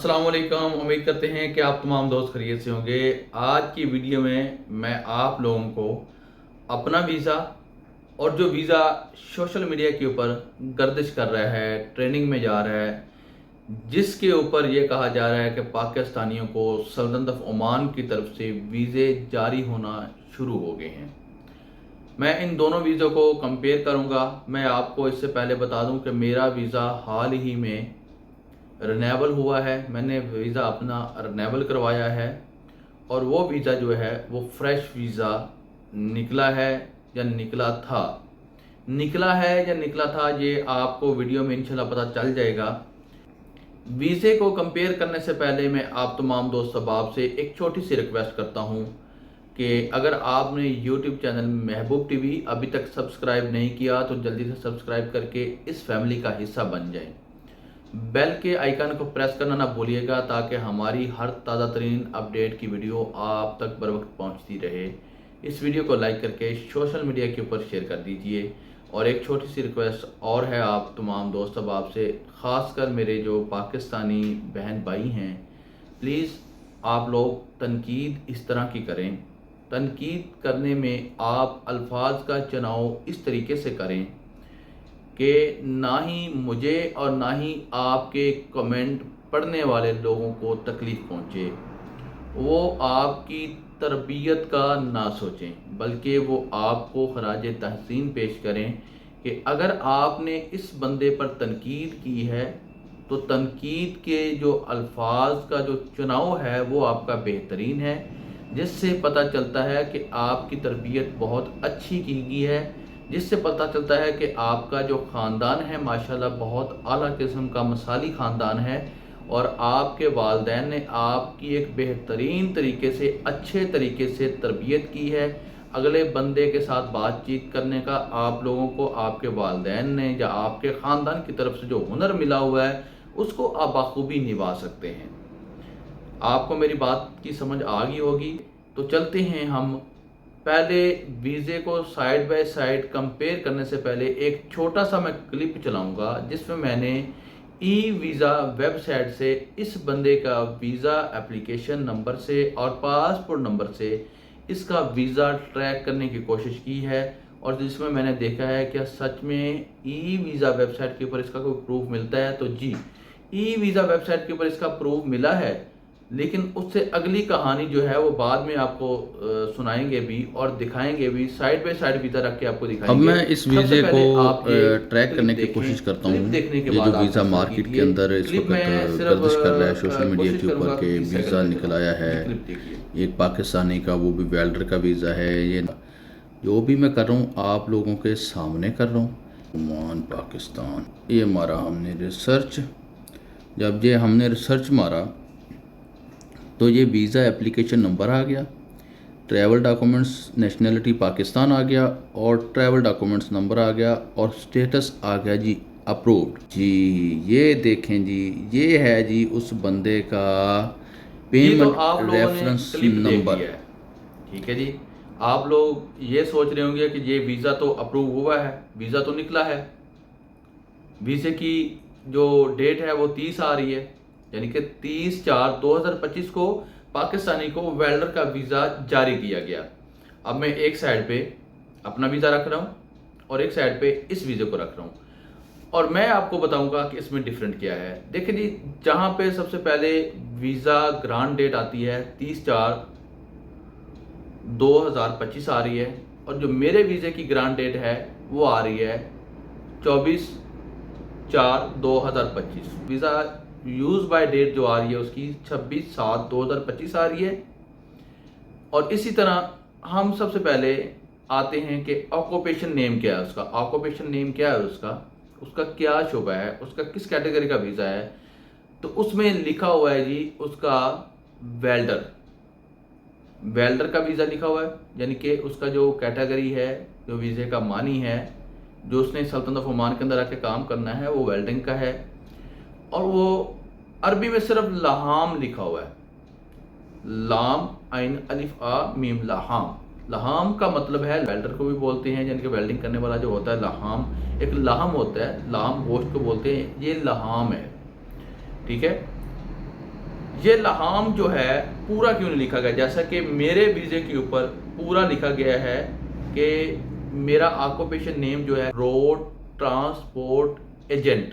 अस्सलाम वालेकुम। उम्मीद करते हैं कि आप तमाम दोस्त खैरियत से होंगे। आज की वीडियो में मैं आप लोगों को अपना वीज़ा और जो वीज़ा सोशल मीडिया के ऊपर गर्दिश कर रहा है, ट्रेंडिंग में जा रहा है, जिसके ऊपर ये कहा जा रहा है कि पाकिस्तानियों को सल्तनत ऑफ ओमान की तरफ से वीज़े जारी होना शुरू हो गए हैं, मैं इन दोनों वीज़ों को कंपेयर करूंगा। मैं आपको इससे पहले बता दूं कि मेरा वीज़ा हाल ही में रिन्यूएबल हुआ है। मैंने वीज़ा अपना रिन्यूएबल करवाया है और वो वीज़ा जो है वो फ्रेश वीज़ा निकला है या निकला था। निकला है या निकला था ये आपको वीडियो में इंशाल्लाह पता चल जाएगा। वीज़े को कंपेयर करने से पहले मैं आप तमाम दोस्त अहबाब से एक छोटी सी रिक्वेस्ट करता हूँ कि अगर आपने यूट्यूब चैनल महबूब टीवी अभी तक सब्सक्राइब नहीं किया तो जल्दी से सब्सक्राइब करके इस फैमिली का हिस्सा बन जाएं। बेल के आइकन को प्रेस करना ना भूलिएगा ताकि हमारी हर ताज़ा तरीन अपडेट की वीडियो आप तक बर वक्त पहुँचती रहे। इस वीडियो को लाइक करके सोशल मीडिया के ऊपर शेयर कर दीजिए। और एक छोटी सी रिक्वेस्ट और है आप तमाम दोस्त अहबाब से, ख़ासकर मेरे जो पाकिस्तानी बहन भाई हैं, प्लीज़ आप लोग तनकीद इस तरह की करें। तनकीद करने में आप अल्फाज का चुनाव इस तरीके से करें कि ना ही मुझे और ना ही आपके कमेंट पढ़ने वाले लोगों को तकलीफ़ पहुँचे। वो आपकी तरबियत का ना सोचें बल्कि वो आपको खराज तहसीन पेश करें कि अगर आपने इस बंदे पर तनकीद की है तो तनकीद के जो अल्फाज का जो चुनाव है वो आपका बेहतरीन है, जिससे पता चलता है कि आपकी तरबियत बहुत अच्छी की गई है, जिससे पता चलता है कि आपका जो ख़ानदान है माशाल्लाह बहुत आला किस्म का मसाली ख़ानदान है और आपके वालिदैन ने आपकी एक बेहतरीन तरीके से अच्छे तरीके से तरबियत की है। अगले बंदे के साथ बातचीत करने का आप लोगों को आपके वालिदैन ने या आपके ख़ानदान की तरफ से जो हुनर मिला हुआ है उसको आप बाखूबी निभा सकते हैं। आपको मेरी बात की समझ आ गई होगी। तो चलते हैं हम पहले वीज़े को साइड बाय साइड कंपेयर करने से पहले एक छोटा सा मैं क्लिप चलाऊंगा जिसमें मैंने ई वीज़ा वेबसाइट से इस बंदे का वीज़ा एप्लीकेशन नंबर से और पासपोर्ट नंबर से इसका वीज़ा ट्रैक करने की कोशिश की है और जिसमें मैंने देखा है क्या सच में ई वीज़ा वेबसाइट के ऊपर इसका कोई प्रूफ मिलता है। तो जी, ई वीज़ा वेबसाइट के ऊपर इसका प्रूफ मिला है, लेकिन उससे अगली कहानी जो है वो बाद में आपको सुनाएंगे भी और दिखाएंगे भी। साइड बाय साइड वीज़ा रख के आपको दिखाएंगे। अब मैं इस वीज़े को ट्रैक करने की कोशिश करता हूँ। ये जो वीज़ा मार्केट के अंदर इस वक्त गर्दिश कर रहा है सोशल मीडिया के ऊपर के वीज़ा निकल आया है एक पाकिस्तानी का, वो भी वेल्डर का वीज़ा है। ये जो भी मैं कर रहा हूँ आप लोगों के सामने कर रहा हूँ। ओमान पाकिस्तान, ये मारा हमने रिसर्च। जब ये हमने रिसर्च मारा तो ये वीज़ा एप्लीकेशन नंबर आ गया, ट्रैवल डॉक्यूमेंट्स नेशनलिटी पाकिस्तान आ गया और ट्रैवल डॉक्यूमेंट्स नंबर आ गया और स्टेटस आ गया जी अप्रूव्ड। जी ये देखें जी, ये है जी उस बंदे का पेमेंट रेफरेंस नंबर। ठीक है जी, आप लोग ये सोच रहे होंगे कि ये वीज़ा तो अप्रूव हुआ है, वीज़ा तो निकला है। वीज़े की जो डेट है वो 30 आ रही है, यानी कि 30/4/2025 को पाकिस्तानी को वेल्डर का वीज़ा जारी किया गया। अब मैं एक साइड पे अपना वीज़ा रख रहा हूँ और एक साइड पे इस वीज़े को रख रहा हूँ और मैं आपको बताऊंगा कि इसमें डिफरेंट क्या है। देखिए जी, जहाँ पे सबसे पहले वीज़ा ग्रांट डेट आती है 30/4/2025 आ रही है और जो मेरे वीज़े की ग्रांट डेट है वो आ रही है 24/4/2025। वीज़ा यूज़ बाय डेट जो आ रही है उसकी 26/7/2025 आ रही है। और इसी तरह हम सबसे पहले आते हैं कि ऑक्यूपेशन नेम क्या है उसका। ऑक्यूपेशन नेम क्या है उसका क्या शोबा है, उसका किस कैटेगरी का वीज़ा है। तो उसमें लिखा हुआ है जी उसका वेल्डर का वीज़ा लिखा हुआ है, यानी कि उसका जो कैटेगरी है, जो वीज़े का मानी है, जो उसने सल्तनत ऑफ ओमान के अंदर आके काम करना है वो वेल्डिंग का है। और वो अरबी में सिर्फ लहाम लिखा हुआ है, लाम आइन अलिफ आ मीम लहाम। लहाम का मतलब है वेल्डर को भी बोलते हैं, यानी कि वेल्डिंग करने वाला जो होता है लहाम। एक लहम होता है, लहाम गोश्त को बोलते हैं, ये लहाम है। ठीक है, ये लहाम जो है पूरा क्यों नहीं लिखा गया, जैसा कि मेरे वीज़े के ऊपर पूरा लिखा गया है कि मेरा ऑक्यूपेशन नेम जो है रोड ट्रांसपोर्ट एजेंट,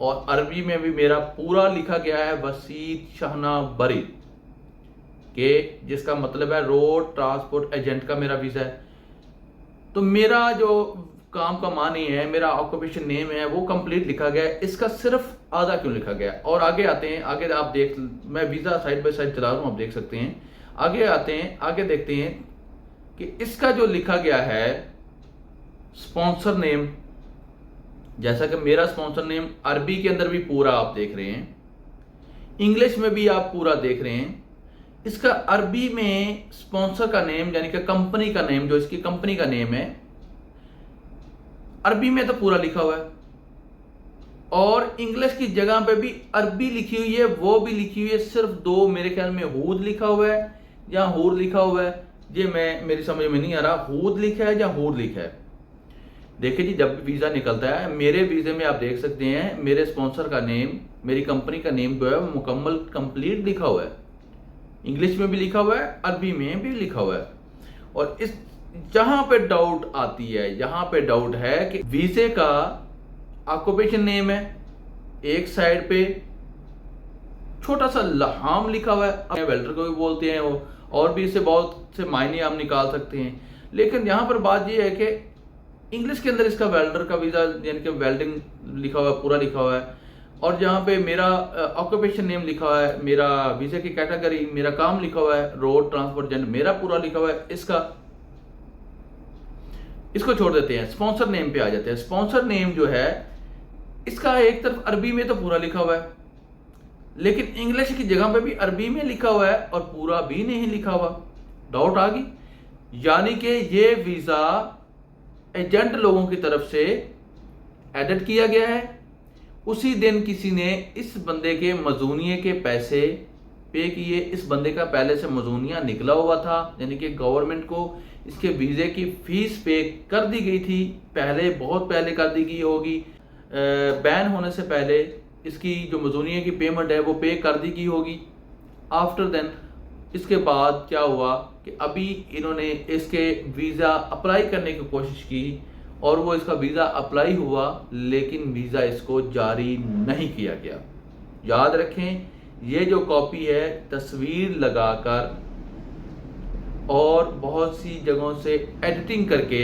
और अरबी में भी मेरा पूरा लिखा गया है वसीद शाहना बरी, के जिसका मतलब है रोड ट्रांसपोर्ट एजेंट का मेरा वीज़ा है। तो मेरा जो काम का मानी है, मेरा ऑक्यूपेशन नेम है, वो कंप्लीट लिखा गया है, इसका सिर्फ आधा क्यों लिखा गया है। और आगे आते हैं, आगे आप देख, मैं वीज़ा साइड बाय साइड चला रहा हूँ, आप देख सकते हैं। आगे आते हैं, आगे देखते हैं कि इसका जो लिखा गया है स्पॉन्सर नेम, जैसा कि मेरा स्पॉन्सर नेम अरबी के अंदर भी पूरा आप देख रहे हैं, इंग्लिश में भी आप पूरा देख रहे हैं। इसका अरबी में स्पॉन्सर का नेम यानी कि कंपनी का नेम, जो इसकी कंपनी का नेम है, अरबी में तो पूरा लिखा हुआ है, और इंग्लिश की जगह पे भी अरबी लिखी हुई है, वो भी लिखी हुई है सिर्फ दो, मेरे ख्याल में हूद लिखा हुआ है या हूर लिखा हुआ है, ये मेरी समझ में नहीं आ रहा, हूद लिखा है या हूर लिखा है। देखिए जी, जब वीज़ा निकलता है, मेरे वीज़े में आप देख सकते हैं मेरे स्पॉन्सर का नेम, मेरी कंपनी का नेम जो है वो मुकम्मल कंप्लीट लिखा हुआ है, इंग्लिश में भी लिखा हुआ है, अरबी में भी लिखा हुआ है। और इस जहां पे डाउट आती है, यहाँ पे डाउट है कि वीज़े का ऑक्यूपेशन नेम है, एक साइड पे छोटा सा लहाम लिखा हुआ है, वेल्डर को भी बोलते हैं वो, और भी इससे बहुत से मायने आप निकाल सकते हैं। लेकिन यहाँ पर बात ये है कि इंग्लिश के अंदर इसका वेल्डर का वीज़ा यानी कि वेल्डिंग लिखा हुआ है, पूरा लिखा हुआ है, और जहाँ पे मेरा ऑक्यूपेशन नेम लिखा हुआ है, मेरा वीज़ा की कैटेगरी, मेरा काम लिखा हुआ है रोड ट्रांसपोर्ट एजेंट, मेरा पूरा लिखा हुआ है, इसको छोड़ देते हैं, स्पॉन्सर नेम पे आ जाते हैं। स्पॉन्सर नेम जो है इसका एक तरफ अरबी में तो पूरा लिखा हुआ है, लेकिन इंग्लिश की जगह पे भी अरबी में लिखा हुआ है और पूरा भी नहीं लिखा हुआ। डाउट आ गई, यानी कि ये वीज़ा एजेंट लोगों की तरफ से एडिट किया गया है। उसी दिन किसी ने इस बंदे के मजूनिये के पैसे पे किए, इस बंदे का पहले से मजूनिया निकला हुआ था, यानी कि गवर्नमेंट को इसके वीज़े की फीस पे कर दी गई थी, पहले बहुत पहले कर दी गई होगी, बैन होने से पहले इसकी जो मजूनिया की पेमेंट है वो पे कर दी गई होगी। आफ्टर देन इसके बाद क्या हुआ कि अभी इन्होंने इसके वीज़ा अप्लाई करने की कोशिश की और वो इसका वीज़ा अप्लाई हुआ, लेकिन वीज़ा इसको जारी नहीं किया गया। याद रखें, ये जो कॉपी है तस्वीर लगाकर और बहुत सी जगहों से एडिटिंग करके,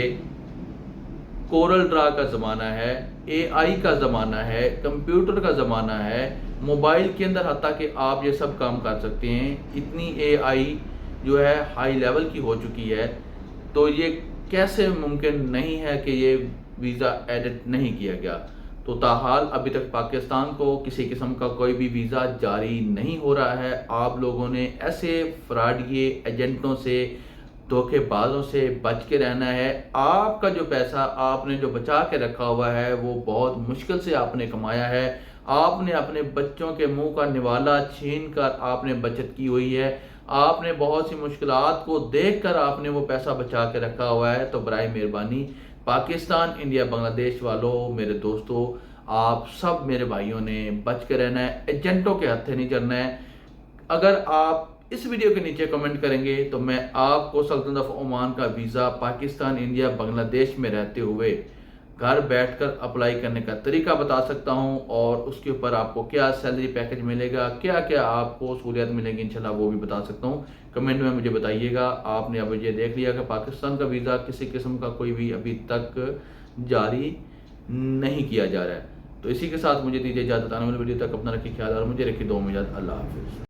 कोरल ड्रा का ज़माना है, AI का ज़माना है, कंप्यूटर का ज़माना है, मोबाइल के अंदर हत्ता कि आप ये सब काम कर सकते हैं। इतनी AI जो है हाई लेवल की हो चुकी है, तो ये कैसे मुमकिन नहीं है कि ये वीज़ा एडिट नहीं किया गया। तो ताहाल अभी तक पाकिस्तान को किसी किस्म का कोई भी वीज़ा जारी नहीं हो रहा है। आप लोगों ने ऐसे फ्रॉडिये एजेंटों से, धोखेबाजों से बच के रहना है। आपका जो पैसा आपने जो बचा के रखा हुआ है वो बहुत मुश्किल से आपने कमाया है, आपने अपने बच्चों के मुंह का निवाला छीन कर आपने बचत की हुई है, आपने बहुत सी मुश्किलात को देखकर आपने वो पैसा बचा के रखा हुआ है। तो बराए मेहरबानी पाकिस्तान, इंडिया, बांग्लादेश वालों, मेरे दोस्तों, आप सब मेरे भाइयों ने बच के रहना है, एजेंटों के हत्थे नहीं चलना है। अगर आप इस वीडियो के नीचे कमेंट करेंगे तो मैं आपको सल्तनत ऑफ ओमान का वीज़ा पाकिस्तान, इंडिया, बांग्लादेश में रहते हुए घर बैठकर अप्लाई करने का तरीका बता सकता हूं, और उसके ऊपर आपको क्या सैलरी पैकेज मिलेगा, क्या क्या आपको सहूलियत मिलेगी इंशाल्लाह वो भी बता सकता हूं। कमेंट में मुझे बताइएगा। आपने अब ये देख लिया कि पाकिस्तान का वीज़ा किसी किस्म का कोई भी अभी तक जारी नहीं किया जा रहा है। तो इसी के साथ मुझे दीजिए इजाज़त। आने वाली वीडियो तक अपना रखिए ख्याल और मुझे रखिए दुआ में इजाज़त। अल्लाह हाफिज़।